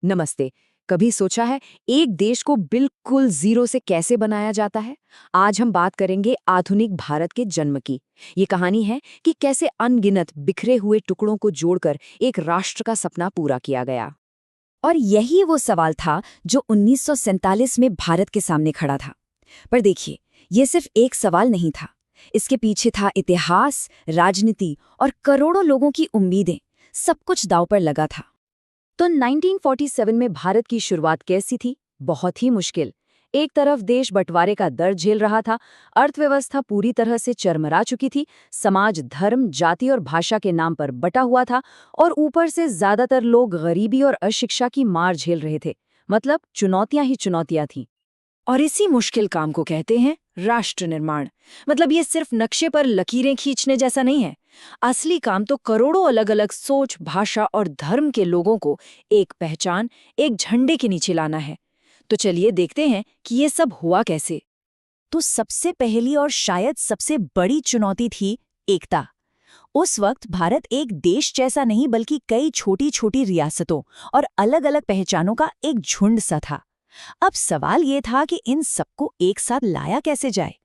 नमस्ते। कभी सोचा है एक देश को बिल्कुल जीरो से कैसे बनाया जाता है? आज हम बात करेंगे आधुनिक भारत के जन्म की। ये कहानी है कि कैसे अनगिनत बिखरे हुए टुकड़ों को जोड़कर एक राष्ट्र का सपना पूरा किया गया। और यही वो सवाल था जो 1947 में भारत के सामने खड़ा था। पर देखिए, ये सिर्फ एक सवाल नहीं था। इसके पीछे था इतिहास, राजनीति और करोड़ों लोगों की उम्मीदें। सब कुछ दांव पर लगा था। तो 1947 में भारत की शुरुआत कैसी थी? बहुत ही मुश्किल। एक तरफ देश बंटवारे का दर्द झेल रहा था, अर्थव्यवस्था पूरी तरह से चरमरा चुकी थी, समाज धर्म, जाति और भाषा के नाम पर बटा हुआ था, और ऊपर से ज्यादातर लोग गरीबी और अशिक्षा की मार झेल रहे थे। मतलब चुनौतियां ही चुनौतियां थीं। और इसी मुश्किल काम को कहते हैं राष्ट्र निर्माण। मतलब ये सिर्फ नक्शे पर लकीरें खींचने जैसा नहीं है। असली काम तो करोड़ों अलग अलग सोच, भाषा और धर्म के लोगों को एक पहचान, एक झंडे के नीचे लाना है। तो चलिए देखते हैं कि ये सब हुआ कैसे। तो सबसे पहली और शायद सबसे बड़ी चुनौती थी एकता। उस वक्त भारत एक देश जैसा नहीं बल्कि कई छोटी छोटी रियासतों और अलग अलग पहचानों का एक झुंड सा था। अब सवाल ये था कि इन सबको एक साथ लाया कैसे जाए।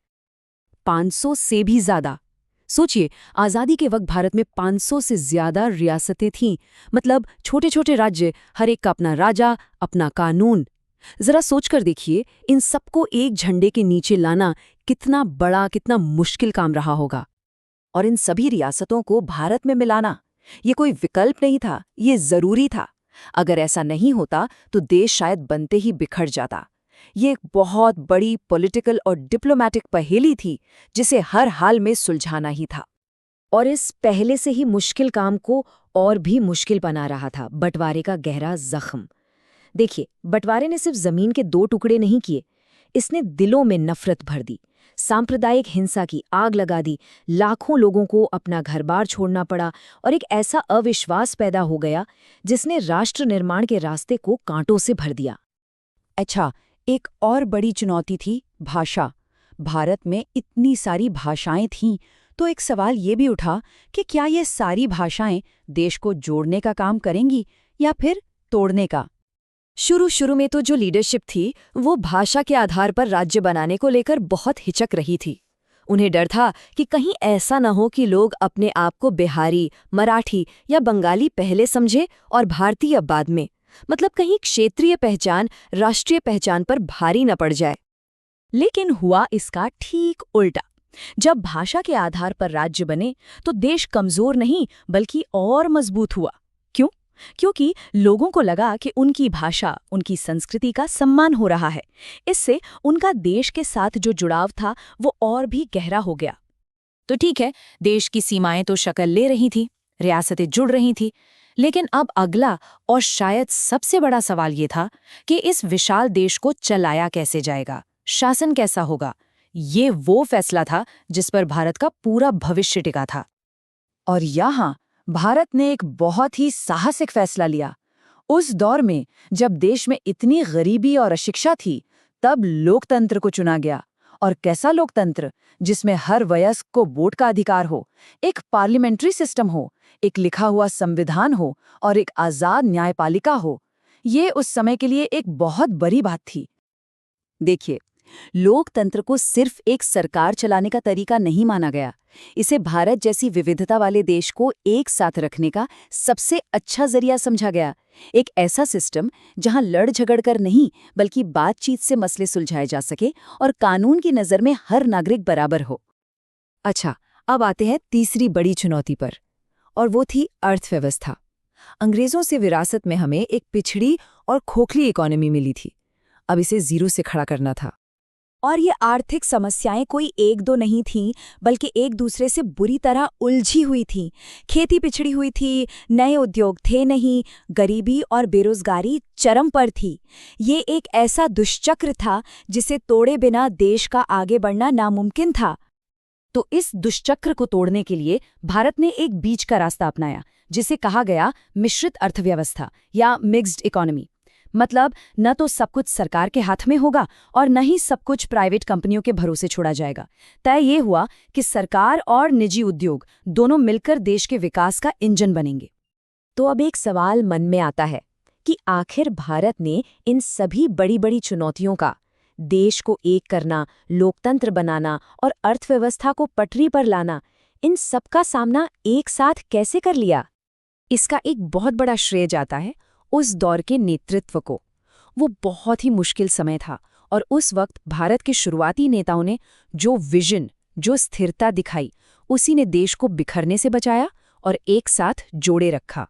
500 से भी ज्यादा। सोचिए, आजादी के वक्त भारत में 500 से ज्यादा रियासतें थीं। मतलब छोटे छोटे राज्य, हर एक का अपना राजा, अपना कानून। जरा सोचकर देखिए, इन सबको एक झंडे के नीचे लाना कितना बड़ा, कितना मुश्किल काम रहा होगा। और इन सभी रियासतों को भारत में मिलाना, ये कोई विकल्प नहीं था, ये जरूरी था। अगर ऐसा नहीं होता तो देश शायद बनते ही बिखर जाता। ये एक बहुत बड़ी पॉलिटिकल और डिप्लोमैटिक पहेली थी, जिसे हर हाल में सुलझाना ही था। और इस पहले से ही मुश्किल काम को और भी मुश्किल बना रहा था बंटवारे का गहरा जख्म। देखिए, बंटवारे ने सिर्फ जमीन के दो टुकड़े नहीं किए, इसने दिलों में नफरत भर दी, सांप्रदायिक हिंसा की आग लगा दी, लाखों लोगों को अपना घर-बार छोड़ना पड़ा और एक ऐसा अविश्वास पैदा हो गया जिसने राष्ट्र निर्माण के रास्ते को कांटों से भर दिया। अच्छा, एक और बड़ी चुनौती थी भाषा। भारत में इतनी सारी भाषाएं थीं, तो एक सवाल ये भी उठा कि क्या ये सारी भाषाएं देश को जोड़ने का काम करेंगी या फिर तोड़ने का। शुरू शुरू में तो जो लीडरशिप थी, वो भाषा के आधार पर राज्य बनाने को लेकर बहुत हिचक रही थी। उन्हें डर था कि कहीं ऐसा न हो कि लोग अपने आप को बिहारी, मराठी या बंगाली पहले समझे और भारतीय बाद में। मतलब कहीं क्षेत्रीय पहचान राष्ट्रीय पहचान पर भारी न पड़ जाए। लेकिन हुआ इसका ठीक उल्टा। जब भाषा के आधार पर राज्य बने तो देश कमजोर नहीं बल्कि और मजबूत हुआ। क्यों? क्योंकि लोगों को लगा कि उनकी भाषा, उनकी संस्कृति का सम्मान हो रहा है। इससे उनका देश के साथ जो जुड़ाव था वो और भी गहरा हो गया। तो ठीक है, देश की सीमाएं तो शक्ल ले रही थी, रियासतें जुड़ रही थी, लेकिन अब अगला और शायद सबसे बड़ा सवाल ये था कि इस विशाल देश को चलाया कैसे जाएगा, शासन कैसा होगा। ये वो फैसला था जिस पर भारत का पूरा भविष्य टिका था। और यहाँ भारत ने एक बहुत ही साहसिक फैसला लिया। उस दौर में जब देश में इतनी गरीबी और अशिक्षा थी, तब लोकतंत्र को चुना गया। और कैसा लोकतंत्र? जिसमें हर वयस्क को वोट का अधिकार हो, एक पार्लियामेंट्री सिस्टम हो, एक लिखा हुआ संविधान हो और एक आजाद न्यायपालिका हो। ये उस समय के लिए एक बहुत बड़ी बात थी। देखिए, लोकतंत्र को सिर्फ एक सरकार चलाने का तरीका नहीं माना गया। इसे भारत जैसी विविधता वाले देश को एक साथ रखने का सबसे अच्छा जरिया समझा गया। एक ऐसा सिस्टम जहां लड़ झगड़ कर नहीं बल्कि बातचीत से मसले सुलझाए जा सके और कानून की नज़र में हर नागरिक बराबर हो। अच्छा, अब आते हैं तीसरी बड़ी चुनौती पर, और वो थी अर्थव्यवस्था। अंग्रेजों से विरासत में हमें एक पिछड़ी और खोखली इकोनॉमी मिली थी। अब इसे जीरो से खड़ा करना था। और ये आर्थिक समस्याएं कोई एक दो नहीं थीं, बल्कि एक दूसरे से बुरी तरह उलझी हुई थीं। खेती पिछड़ी हुई थी, नए उद्योग थे नहीं, गरीबी और बेरोजगारी चरम पर थी। ये एक ऐसा दुष्चक्र था जिसे तोड़े बिना देश का आगे बढ़ना नामुमकिन था। तो इस दुष्चक्र को तोड़ने के लिए भारत ने एक बीच का रास्ता अपनाया, जिसे कहा गया मिश्रित अर्थव्यवस्था या मिक्स्ड इकोनॉमी। मतलब न तो सब कुछ सरकार के हाथ में होगा और न ही सब कुछ प्राइवेट कंपनियों के भरोसे छोड़ा जाएगा। तय ये हुआ कि सरकार और निजी उद्योग दोनों मिलकर देश के विकास का इंजन बनेंगे। तो अब एक सवाल मन में आता है, कि आखिर भारत ने इन सभी बड़ी बड़ी चुनौतियों का, देश को एक करना, लोकतंत्र बनाना और अर्थव्यवस्था को पटरी पर लाना, इन सबका सामना एक साथ कैसे कर लिया? इसका एक बहुत बड़ा श्रेय जाता है उस दौर के नेतृत्व को। वो बहुत ही मुश्किल समय था और उस वक्त भारत के शुरुआती नेताओं ने जो विजन, जो स्थिरता दिखाई, उसी ने देश को बिखरने से बचाया और एक साथ जोड़े रखा।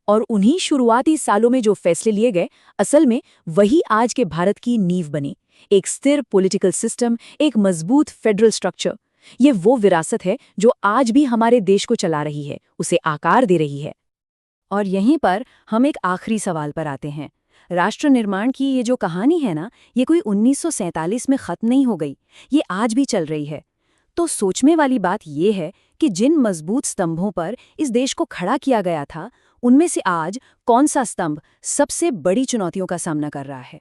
और उन्हीं शुरुआती सालों में जो फैसले लिए गए, असल में वही आज के भारत की नींव बनी। एक स्थिर पॉलिटिकल सिस्टम, एक मजबूत फेडरल स्ट्रक्चर। ये वो विरासत है जो आज भी हमारे देश को चला रही है, उसे आकार दे रही है। और यहीं पर हम एक आखिरी सवाल पर आते हैं। राष्ट्र निर्माण की ये जो कहानी है ना, ये कोई 1947 में खत्म नहीं हो गई, ये आज भी चल रही है। तो सोचने वाली बात ये है कि जिन मजबूत स्तंभों पर इस देश को खड़ा किया गया था, उनमें से आज कौन सा स्तंभ सबसे बड़ी चुनौतियों का सामना कर रहा है?